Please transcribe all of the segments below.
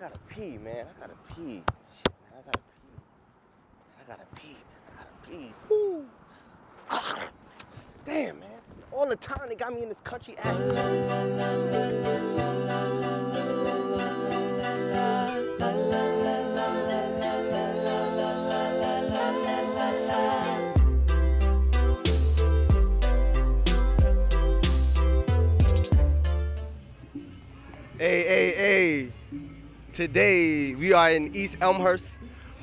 gotta pee, man. I gotta pee. Shit, man, I gotta pee. I gotta pee. Woo. Damn, man. All the time they got me in this country ass. Hey. Today we are in East Elmhurst,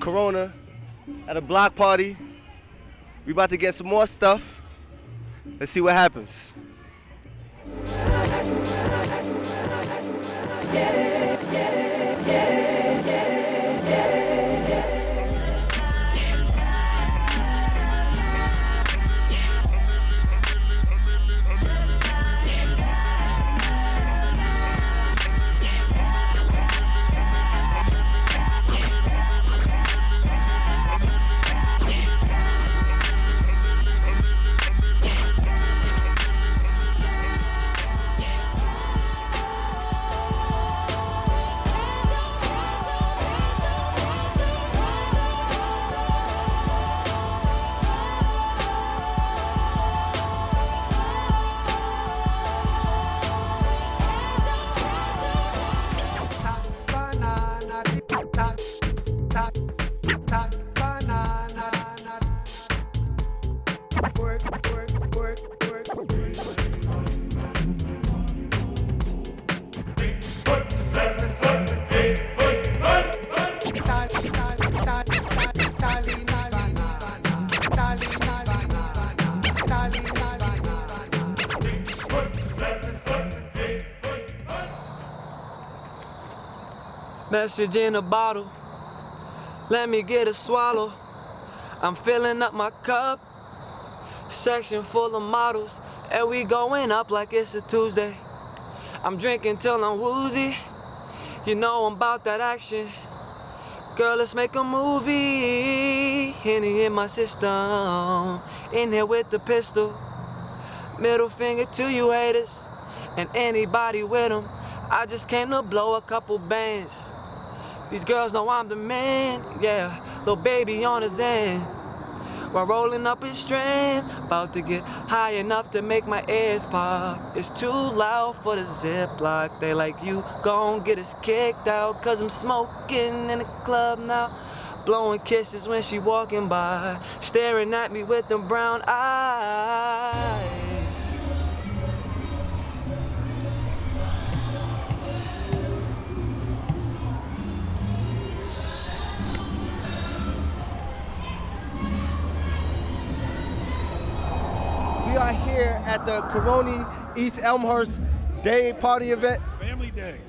Corona, at a block party. We about to get some more stuff. Let's see what happens. Message in a bottle, let me get a swallow. I'm filling up my cup, section full of models, and we going up like it's a Tuesday. I'm drinking till I'm woozy, you know I'm about that action. Girl, let's make a movie, Henny in my system, in here with the pistol. Middle finger to you haters, and anybody with them. I just came to blow a couple bands. These girls know I'm the man, yeah, little baby on his end. While rolling up his strand, about to get high enough to make my ears pop. It's too loud for the Ziploc. They like, you gon' get us kicked out, 'cause I'm smoking in the club now. Blowing kisses when she walking by, staring at me with them brown eyes. We are here at the Corona East Elmhurst Day Party event.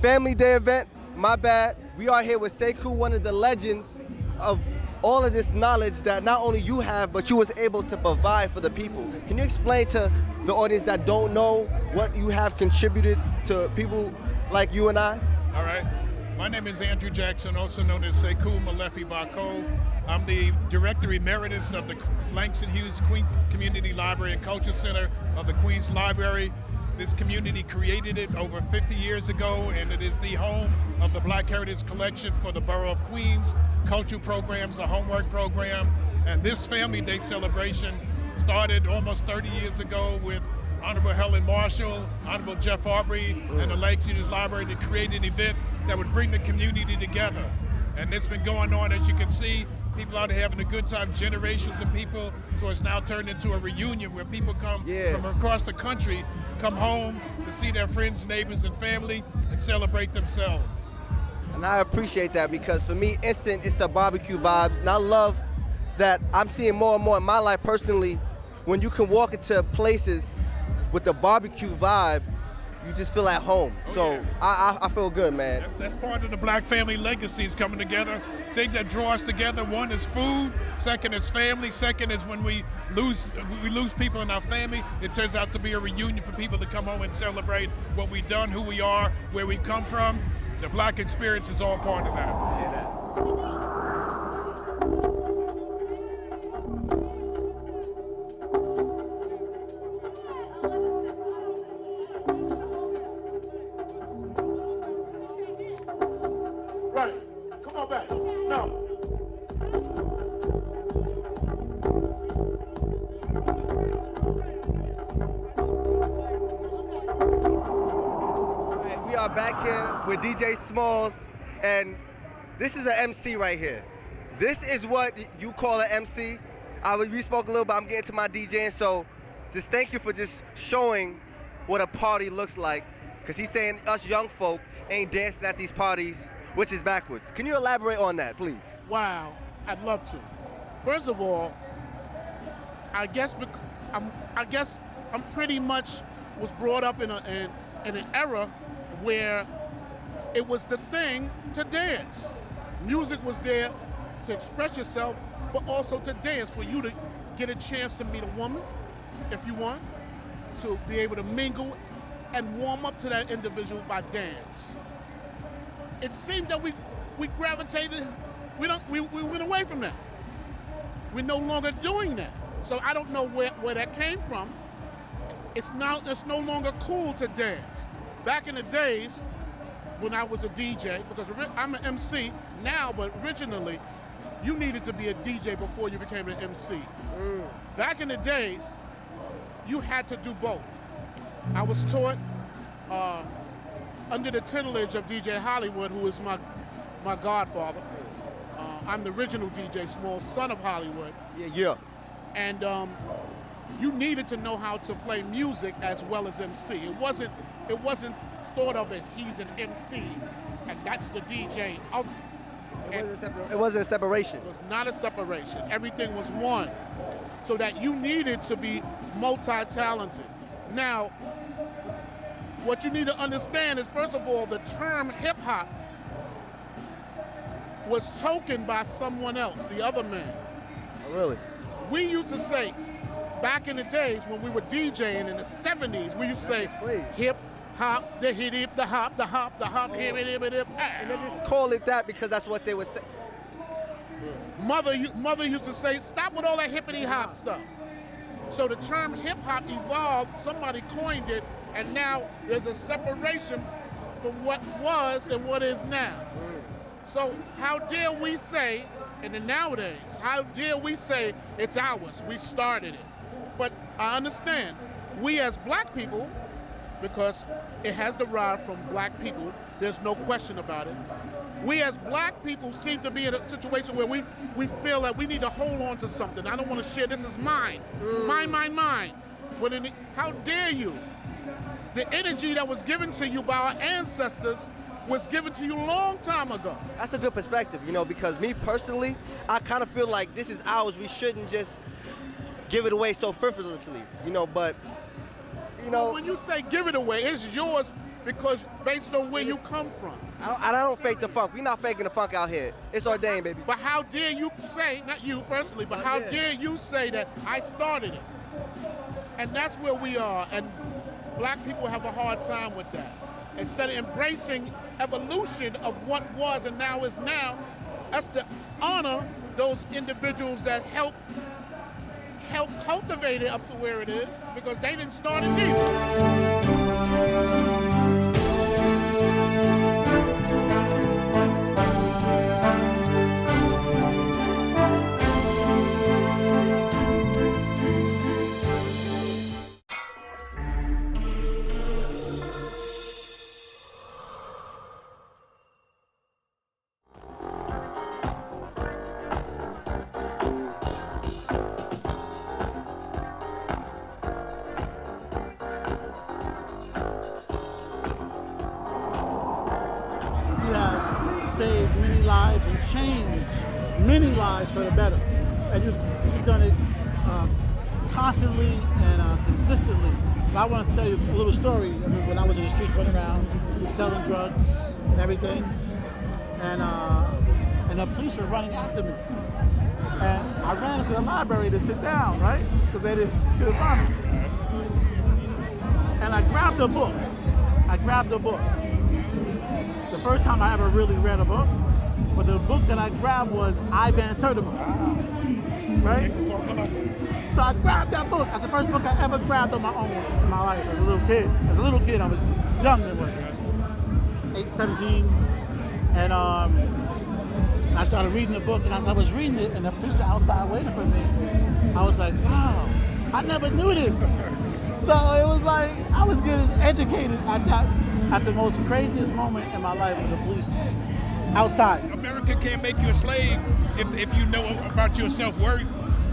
Family Day event, my bad. We are here with Sako, one of the legends of all of this knowledge that not only you have, but you was able to provide for the people. Can you explain to the audience that don't know what you have contributed to people like you and I? All right. My name is Andrew Jackson, also known as Sekou Malefi Bako. I'm the Director Emeritus of the Langston Hughes Queen Community Library and Culture Center of the Queens Library. This community created it over 50 years ago, and it is the home of the Black Heritage Collection for the Borough of Queens, cultural programs, a homework program. And this Family Day celebration started almost 30 years ago with Honorable Helen Marshall, Honorable Jeff Aubrey, and the Langston Hughes Library to create an event that would bring the community together. And it's been going on, as you can see. People out there having a good time, generations of people. So it's now turned into a reunion where people come from across the country, come home to see their friends, neighbors, and family and celebrate themselves. And I appreciate that, because for me, instant, it's the barbecue vibes. And I love that I'm seeing more and more in my life personally, when you can walk into places with the barbecue vibe, you just feel at home. I feel good, man. That's part of the Black family legacies coming together. Things that draw us together. One is food. Second is family. Second is when we lose people in our family. It turns out to be a reunion for people to come home and celebrate what we've done, who we are, where we come from. The Black experience is all part of that. Right. Come on back. No. We are back here with DJ Smalls, and this is an MC right here. This is what you call an MC. We spoke a little bit, I'm getting to my DJing, so just thank you for just showing what a party looks like, because he's saying us young folk ain't dancing at these parties, which is backwards. Can you elaborate on that, please? Wow, I'd love to. First of all, I guess I'm pretty much was brought up in an era where it was the thing to dance. Music was there to express yourself, but also to dance, for you to get a chance to meet a woman, if you want, to be able to mingle and warm up to that individual by dance. It seemed that we gravitated, we went away from that. We're no longer doing that. So I don't know where that came from. It's no longer cool to dance. Back in the days when I was a DJ, because I'm an MC now, but originally you needed to be a DJ before you became an MC. Back in the days, you had to do both. I was taught under the tutelage of DJ Hollywood, who is my godfather. I'm the original DJ Small, son of Hollywood. Yeah. And you needed to know how to play music as well as MC. It wasn't thought of as he's an MC and that's the DJ. It wasn't a separation. It was not a separation. Everything was one. So that you needed to be multi-talented. Now, what you need to understand is, first of all, the term hip-hop was tokened by someone else, the other man. Oh, really? We used to say, back in the days when we were DJing in the 70s, we used to say hip hop, the hip hip, the hop, hip hip hip. And they just call it that because that's what they would say. Mother used to say, stop with all that hippity hop stuff. So the term hip hop evolved, somebody coined it, and now there's a separation from what was and what is now. So how dare we say, in the nowadays, how dare we say it's ours, we started it. But I understand, we as black people, because it has derived from black people, there's no question about it. We as black people seem to be in a situation where we feel that we need to hold on to something. I don't want to share, this is mine. Mine. How dare you? The energy that was given to you by our ancestors was given to you a long time ago. That's a good perspective, because me personally, I kind of feel like this is ours. We shouldn't just give it away so frivolously, but, Well, when you say give it away, it's yours because based on where you come from. I don't fake the funk. We're not faking the funk out here. It's ordained, baby. But how dare you say, not you personally, but how dare you say that I started it? And that's where we are, and black people have a hard time with that. Instead of embracing evolution of what was and now is now, that's to honor those individuals that help cultivate it up to where it is, because they didn't start it either. Saved many lives and changed many lives for the better. And you've done it constantly and consistently. But I want to tell you a little story. I mean, when I was in the streets running around, selling drugs and everything, and the police were running after me. And I ran into the library to sit down, right? Because they couldn't find me. And I grabbed a book. The first time I ever really read a book, but the book that I grabbed was Ivan Sertima, right? So I grabbed that book. That's the first book I ever grabbed on my own in my life as a little kid. As a little kid, I was young then, 8, 17, And I started reading the book, and as I was reading it, and the police were outside waiting for me, I was like, wow, I never knew this. So it was like, I was getting educated at the most craziest moment in my life with the police outside. America can't make you a slave if you know about your self-worth,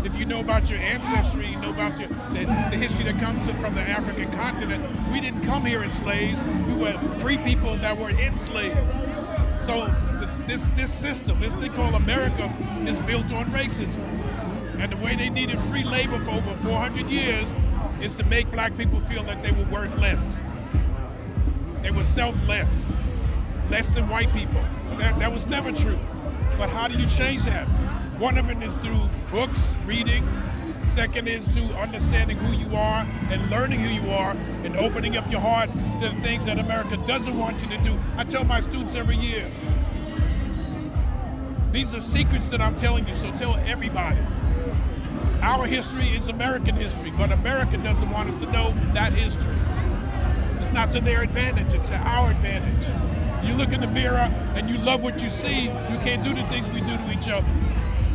if you know about your ancestry, you know about the history that comes from the African continent. We didn't come here as slaves. We were free people that were enslaved. So this system, this thing called America, is built on racism. And the way they needed free labor for over 400 years is to make black people feel that they were worth less. They were selfless, less than white people. That was never true. But how do you change that? One of it is through books, reading. Second is through understanding who you are and learning who you are and opening up your heart to the things that America doesn't want you to do. I tell my students every year, these are secrets that I'm telling you, so tell everybody. Our history is American history, but America doesn't want us to know that history. It's not to their advantage, it's to our advantage. You look in the mirror and you love what you see, you can't do the things we do to each other.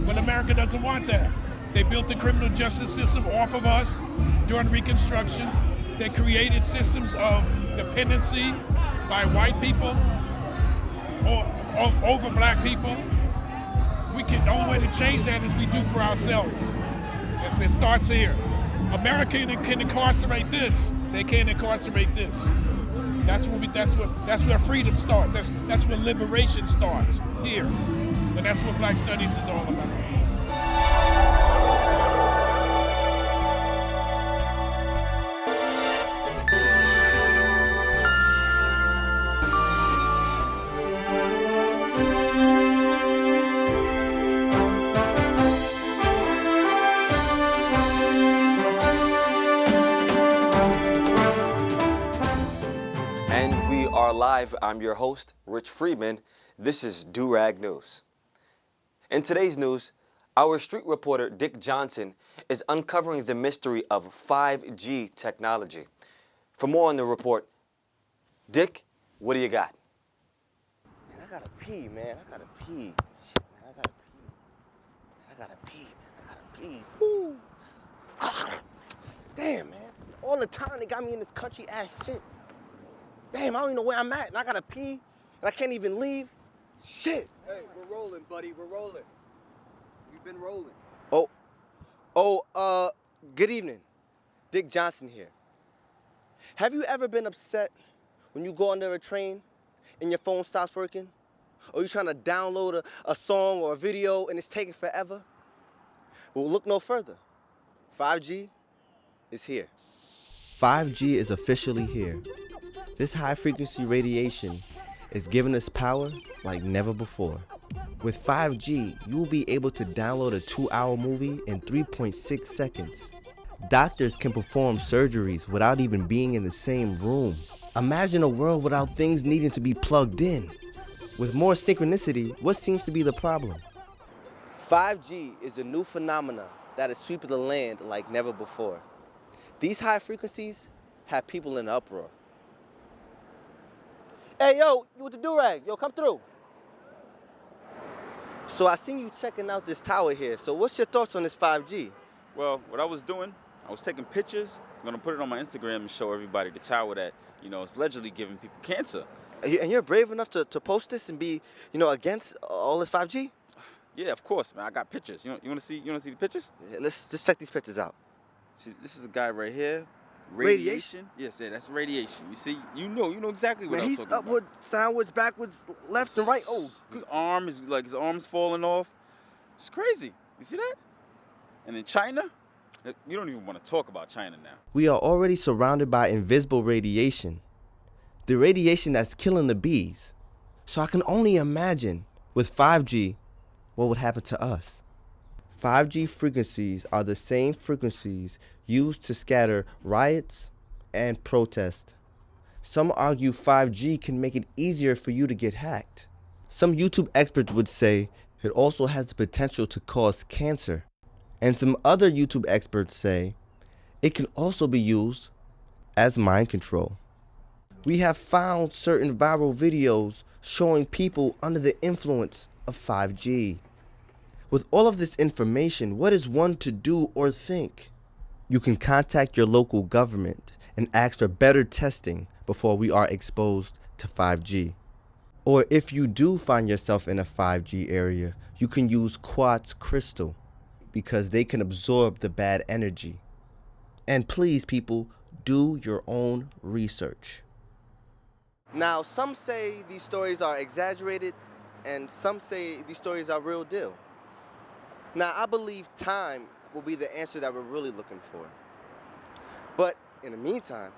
But America doesn't want that. They built the criminal justice system off of us during Reconstruction. They created systems of dependency by white people or over black people. The only way to change that is we do for ourselves. It starts here. America can incarcerate this. They can't incarcerate this. That's where freedom starts. That's where liberation starts here. And that's what Black Studies is all about. And we are live. I'm your host, Rich Freeman. This is DuRag News. In today's news, our street reporter, Dick Jonson, is uncovering the mystery of 5G technology. For more on the report, Dick, what do you got? Man, I gotta pee, man. I gotta pee. Shit, man, I gotta pee. I gotta pee. Woo. Damn, man. All the time they got me in this country ass shit. Damn, I don't even know where I'm at, and I gotta pee, and I can't even leave. Shit. Hey, we're rolling, buddy. We're rolling. We've been rolling. Good evening. Dick Jonson here. Have you ever been upset when you go under a train and your phone stops working? Or you're trying to download a song or a video and it's taking forever? Well, look no further. 5G is here. 5G is officially here. This high-frequency radiation is giving us power like never before. With 5G, you will be able to download a 2-hour movie in 3.6 seconds. Doctors can perform surgeries without even being in the same room. Imagine a world without things needing to be plugged in. With more synchronicity, what seems to be the problem? 5G is a new phenomena that is sweeping the land like never before. These high frequencies have people in uproar. Hey, yo, you with the DuRag? Yo, come through. So I seen you checking out this tower here. So what's your thoughts on this 5G? Well, what I was doing, I was taking pictures. I'm gonna put it on my Instagram and show everybody the tower that, is allegedly giving people cancer. And you're brave enough to post this and be, against all this 5G? Yeah, of course, man. I got pictures. You wanna see the pictures? Yeah, let's just check these pictures out. See, this is a guy right here. Radiation? Yes, yeah, that's radiation. You see, you know exactly what I'm talking about. He's upward, sideways, backwards, left and right. Oh, his arm's falling off. It's crazy. You see that? And in China, you don't even want to talk about China now. We are already surrounded by invisible radiation. The radiation that's killing the bees. So I can only imagine with 5G what would happen to us. 5G frequencies are the same frequencies used to scatter riots and protests. Some argue 5G can make it easier for you to get hacked. Some YouTube experts would say it also has the potential to cause cancer. And some other YouTube experts say it can also be used as mind control. We have found certain viral videos showing people under the influence of 5G. With all of this information, what is one to do or think? You can contact your local government and ask for better testing before we are exposed to 5G. Or if you do find yourself in a 5G area, you can use quartz crystal because they can absorb the bad energy. And please, people, do your own research. Now, some say these stories are exaggerated, and some say these stories are real deal. Now, I believe time will be the answer that we're really looking for. But in the meantime,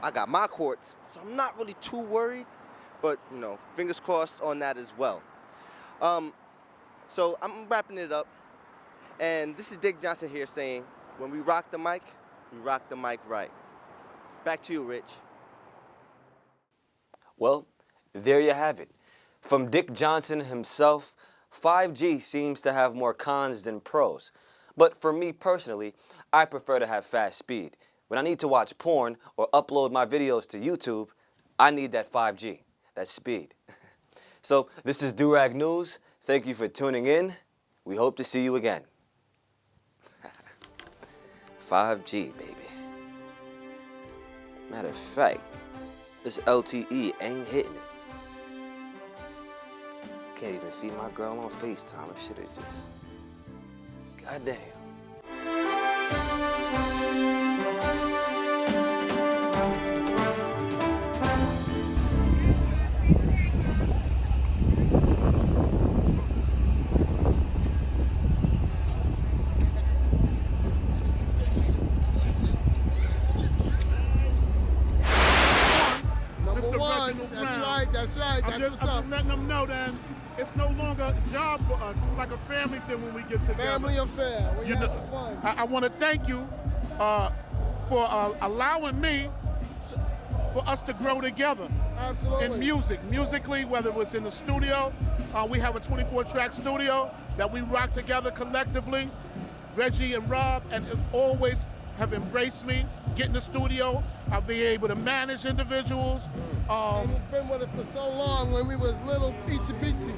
I got my quartz, so I'm not really too worried, but, you know, fingers crossed on that as well. So I'm wrapping it up, and this is Dick Jonson here saying, when we rock the mic right. Back to you, Rich. Well, there you have it. From Dick Jonson himself, 5G seems to have more cons than pros. But for me personally, I prefer to have fast speed. When I need to watch porn or upload my videos to YouTube, I need that 5G, that speed. So this is DuRag News. Thank you for tuning in. We hope to see you again. 5G, baby. Matter of fact, this LTE ain't hitting it. Can't even see my girl on FaceTime. I should have just... Goddamn. That's right. I'm letting them know that it's no longer a job for us. It's like a family thing when we get together. Family affair. We have fun. I want to thank you for allowing me for us to grow together. Absolutely. In music. Musically, whether it was in the studio, we have a 24-track studio that we rock together collectively. Reggie and Rob and always have embraced me, get in the studio. I'll be able to manage individuals. And it's been with it for so long when we was little itsy bitsy.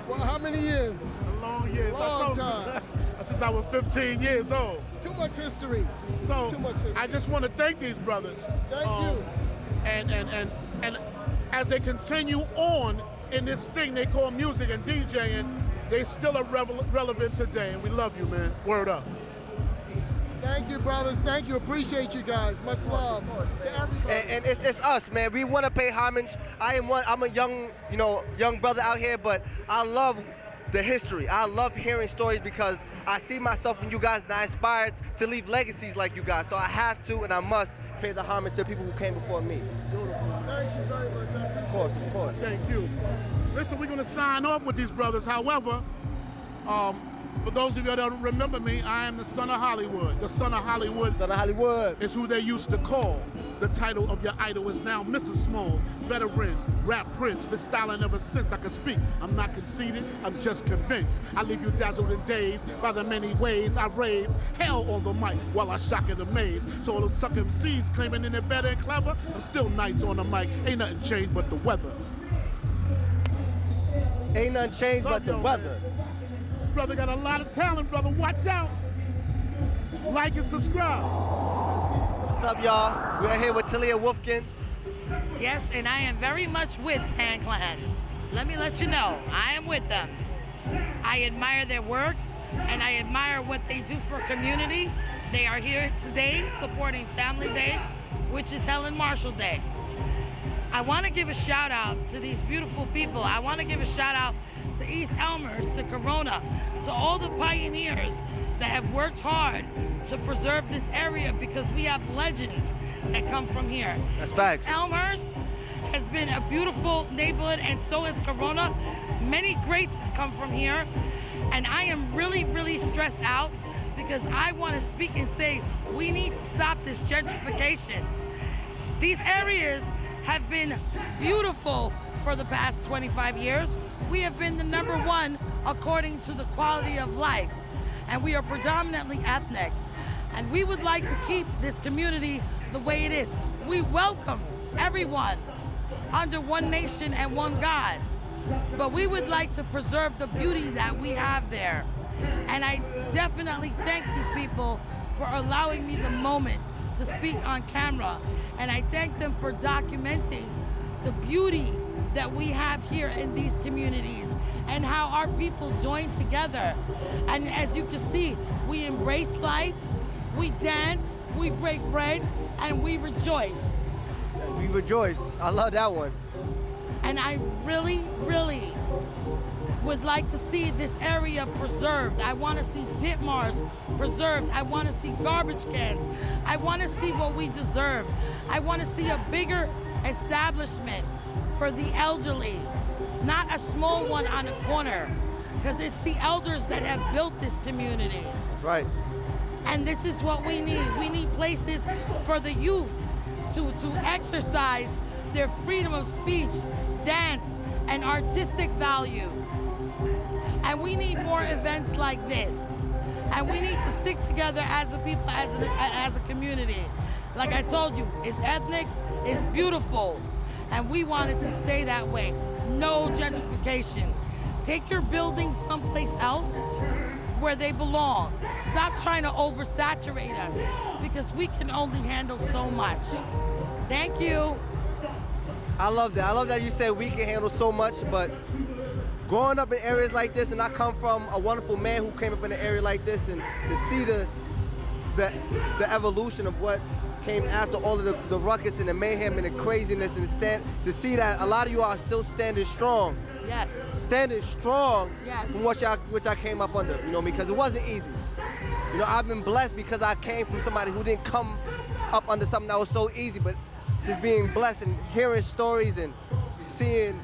Well, how many years? A long years. Long time. Since I was 15 years old. Too much history. So Too much history. I just want to thank these brothers. Thank you. And as they continue on in this thing they call music and DJing, they still are relevant today. And we love you, man. Word up. Thank you, brothers. Thank you. Appreciate you guys. Much love to everybody. And it's us, man. We want to pay homage. I'm a young brother out here, but I love the history. I love hearing stories because I see myself in you guys, and I aspire to leave legacies like you guys. So I have to, and I must pay the homage to people who came before me. Beautiful. Thank you very much. Of course. Thank you. Listen, we're going to sign off with these brothers. However, for those of you that don't remember me, I am the son of Hollywood. The son of Hollywood. Son of Hollywood. Is who they used to call. The title of your idol is now Mr. Small, veteran, rap prince, been styling ever since I could speak. I'm not conceited, I'm just convinced. I leave you dazzled in days by the many ways I raise hell on the mic while I shock and amaze. So all those suck MCs claiming they're better and clever, I'm still nice on the mic. Ain't nothing changed but the weather. Ain't nothing changed but the weather. Brother got a lot of talent, brother. Watch out. Like and subscribe. What's up, y'all? We're here with Talea Wufka. Yes, and I am very much with Tan-Clan. Let me let you know, I am with them. I admire their work, and I admire what they do for community. They are here today supporting Family Day, which is Helen Marshall Day. I want to give a shout out to these beautiful people. I want to give a shout out to East Elmhurst, to Corona, to all the pioneers that have worked hard to preserve this area because we have legends that come from here. That's facts. Elmhurst has been a beautiful neighborhood, and so has Corona. Many greats have come from here, and I am really, really stressed out because I want to speak and say we need to stop this gentrification. These areas have been beautiful for the past 25 years. We have been the #1 according to the quality of life, and we are predominantly ethnic. And we would like to keep this community the way it is. we welcome everyone under one nation and one God. But we would like to preserve the beauty that we have there. And I definitely thank these people for allowing me the moment to speak on camera. And I thank them for documenting the beauty that we have here in these communities and how our people join together. And as you can see, we embrace life, we dance, we break bread, and we rejoice. We rejoice. I love that one. And I really, really would like to see this area preserved. I want to see Ditmars preserved. I want to see garbage cans. I want to see what we deserve. I want to see a bigger establishment for the elderly, not a small one on a corner, because it's the elders that have built this community. That's right. And this is what we need. We need places for the youth to exercise their freedom of speech, dance, and artistic value. And we need more events like this. And we need to stick together as a people, as a community. Like I told you, it's ethnic, it's beautiful, and we want it to stay that way. No gentrification. Take your buildings someplace else where they belong. Stop trying to oversaturate us, because we can only handle so much. Thank you. I love that. I love that you said we can handle so much, but growing up in areas like this, and I come from a wonderful man who came up in an area like this, and to see the evolution of what came after all of the ruckus and the mayhem and the craziness, and to see that a lot of you are still standing strong. Yes. Standing strong. Yes. From what y'all came up under, you know, because it wasn't easy. You know, I've been blessed because I came from somebody who didn't come up under something that was so easy, but just being blessed and hearing stories and seeing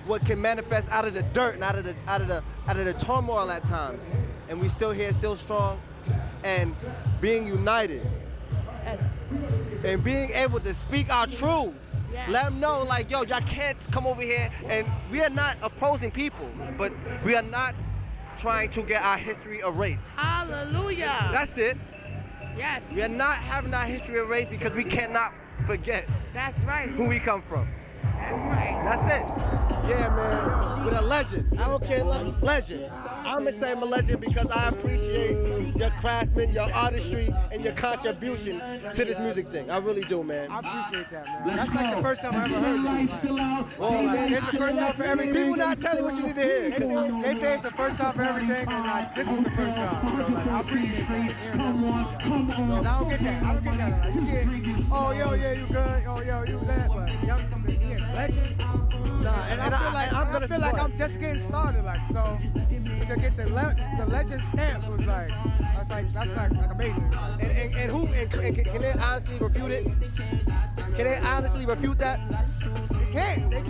what can manifest out of the dirt and out of the turmoil at times, and we still here, still strong, and being united, and being able to speak our truths. Yes. Let them know, like, yo, y'all can't come over here, and we are not opposing people, but we are not trying to get our history erased. Hallelujah. That's it. Yes. We are not having our history erased because we cannot forget That's right. who we come from. That's right. That's it. Yeah, man. With a legend. I don't care, legend. I'm gonna say I'm a legend because I appreciate your craftsman, your artistry, and your contribution to this music thing. I really do, man. I appreciate that, man. That's like the first time I ever heard that. Well, like, it's the first time for everything. People not telling what you need to hear. They say it's the first time for everything, and like, this is the first time. So like, I appreciate that. Because I don't get that. I don't get that. Like, you get, oh, yo, yeah, you good. Oh, yo, you that. But young, legend. Nah, and I feel like I'm just getting started. Like, so to get the legend stamp was like, that's like amazing. And who can they honestly refute it? Can they honestly refute that? They can't. They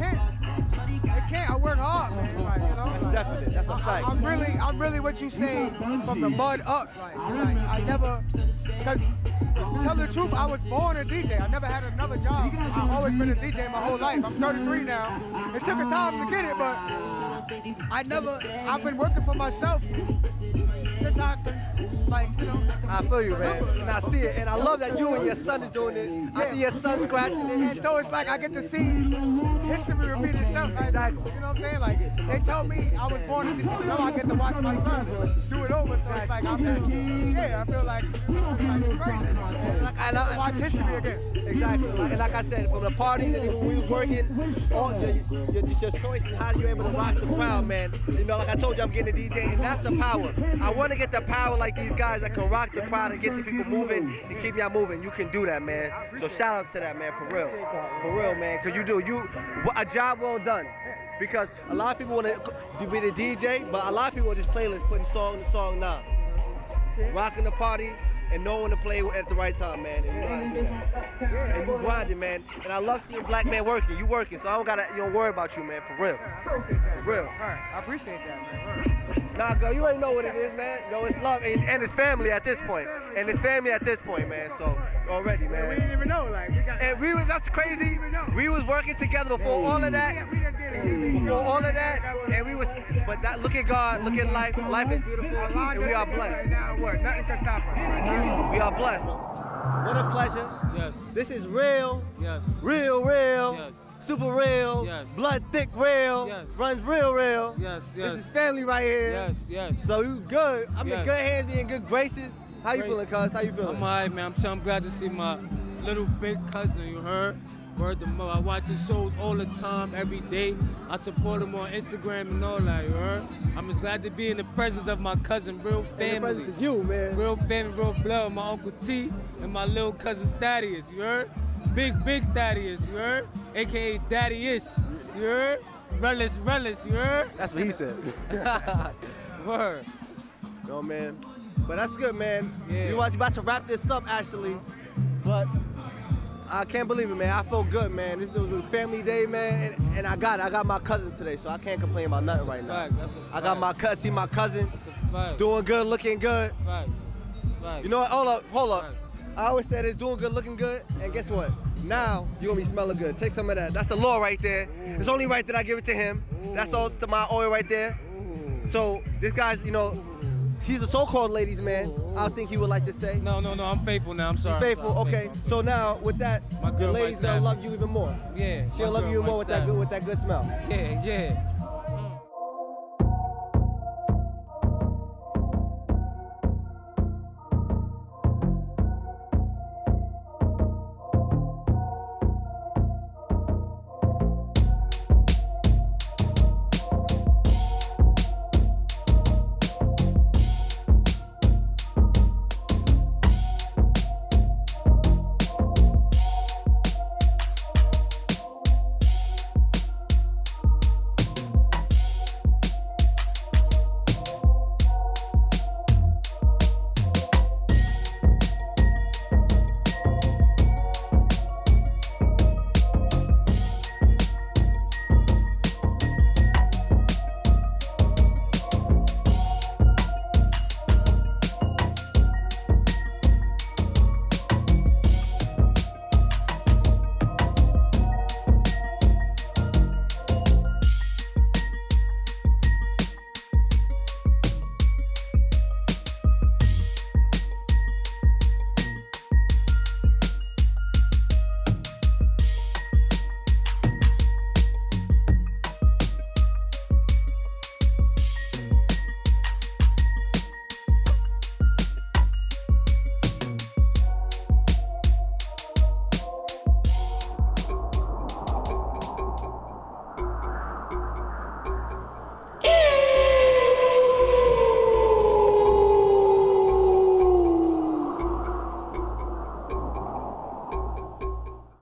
can't. I work hard, man. Like, you know, That's definite. That's a fact. I'm really what you say from the mud up. Like I never, because to tell the truth, I was born a DJ. I never had another job. I've always been a DJ my whole life. I'm 33 now. It took a time to get it, but I've been working for myself. Just how like, you know. I feel you, man. And I see it. And I love that you and your son is doing it. Yeah. I see your son scratching it. And so it's like I get to see history repeat itself. Like, Exactly. You know what I'm saying? Like, they tell me I was born in this, now I get to watch my son do it over. So it's like, I feel like it's crazy. And I watch history again. Exactly. And like I said, from the parties and when we was working, all your choice and how you're able to rock the crowd, man. You know, like I told you, I'm getting a DJ, and that's the power. I want to get the power like these guys that can rock the crowd and get the people moving and keep y'all moving. You can do that, man. So shout out to that, man, for real, man. Because you do a job well done. Because a lot of people want to be the DJ, but a lot of people are just playlist putting song to song now, rocking the party. And know when to play at the right time, man. And you grinding, man. And I love seeing black men working. You working, so I don't worry about you, man. For real. For real. I appreciate that, man. Nah, girl, you already know what it is, man. You know, it's love and it's family at this point. And it's family at this point, man. So already, man. We didn't even know, like that's crazy. We was working together before all of that. Before all of that, and but that, look at God, look at life. Life is beautiful, and we are blessed. Nothing can stop us. We are blessed. What a pleasure. Yes. This is real. Yes. Real, real. Yes. Super real. Yes. Blood thick real. Yes. Runs real, real. Yes, yes. This is family right here. Yes, yes. So you good. I'm in Yes. good hands, be in good graces. How you feeling, cuz? How you feeling? I'm alright, man. I'm glad to see my little big cousin, you heard? Word to mother. I watch his shows all the time, every day. I support him on Instagram and all that, you heard? I'm just glad to be in the presence of my cousin, real family. In the presence of you, man. Real family, real blood. My Uncle T and my little cousin Thaddeus, you heard? Big Thaddeus, you heard? AKA Daddy-ish, you heard? Relish, you heard? That's what he said. Word. No, man. But that's good, man. Yeah. You about to wrap this up, actually. But I can't believe it, man. I feel good, man. This was a family day, man. And I got my cousin today, so I can't complain about nothing right now. I got my cousin, see my cousin doing good, looking good. You know what? Hold up. I always said it's doing good, looking good, and guess what? Now you're gonna be smelling good. Take some of that. That's the law right there. It's only right that I give it to him. That's all to my oil right there. So this guy's, you know, he's a so-called ladies man. I think he would like to say. No, I'm faithful now. I'm sorry. He's faithful. I'm okay. faithful. So now with that, My the girl ladies might gonna stab love you even more. Yeah. She'll love you even more with that good smell. Yeah.